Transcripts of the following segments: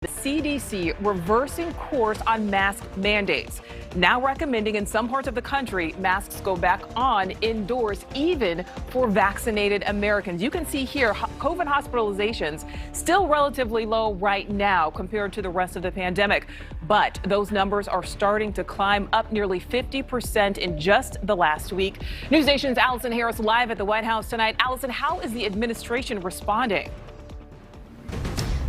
The CDC reversing course on mask mandates, now recommending in some parts of the country masks go back on indoors, even for vaccinated Americans. You can see here COVID hospitalizations still relatively low right now compared to the rest of the pandemic, but those numbers are starting to climb up nearly 50% in just the last week. NewsNation's Allison Harris live at the White House tonight. Allison, how is the administration responding?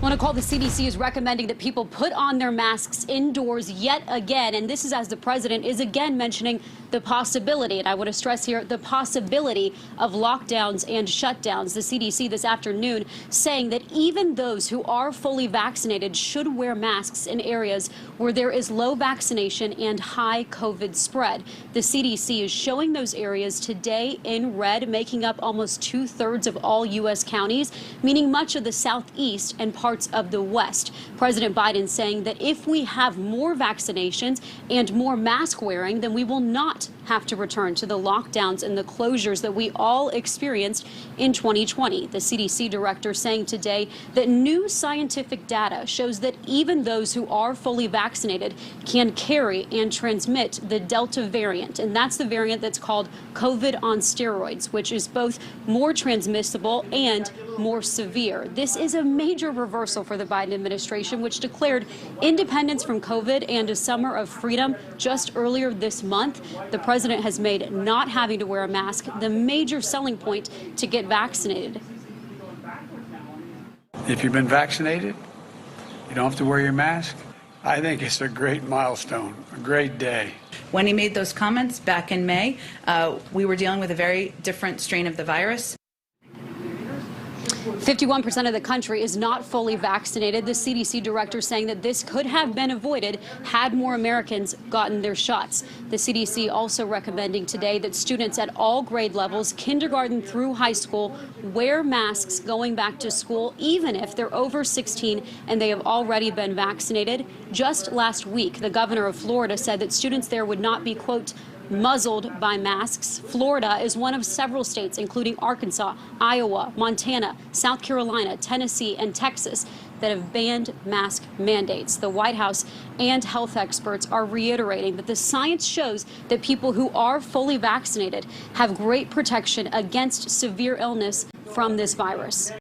Well, Nicole, the CDC is recommending that people put on their masks indoors yet again. And this is as the president is again mentioning the possibility, and I want to stress here, the possibility of lockdowns and shutdowns. The CDC this afternoon saying that even those who are fully vaccinated should wear masks in areas where there is low vaccination and high COVID spread. The CDC is showing those areas today in red, making up almost 2/3 of all U.S. counties, meaning much of the southeast and parts of the west. President Biden saying that if we have more vaccinations and more mask wearing, then we will not have to return to the lockdowns and the closures that we all experienced in 2020. The CDC director saying today that new scientific data shows that even those who are fully vaccinated can carry and transmit the Delta variant. And that's the variant that's called COVID on steroids, which is both more transmissible and more severe. This is a major reversal for the Biden administration, which declared independence from COVID and a summer of freedom just earlier this month. The president has made not having to wear a mask the major selling point to get vaccinated. If you've been vaccinated, you don't have to wear your mask. I think it's a great milestone, a great day. When he made those comments back in May, we were dealing with a very different strain of the virus. 51% of the country is not fully vaccinated. The CDC director saying that this could have been avoided had more Americans gotten their shots. The CDC also recommending today that students at all grade levels, kindergarten through high school, wear masks going back to school, even if they're over 16 and they have already been vaccinated. Just last week, the governor of Florida said that students there would not be, quote, muzzled by masks. Florida is one of several states, including Arkansas, Iowa, Montana, South Carolina, Tennessee, and Texas, that have banned mask mandates. The White House and health experts are reiterating that the science shows that people who are fully vaccinated have great protection against severe illness from this virus.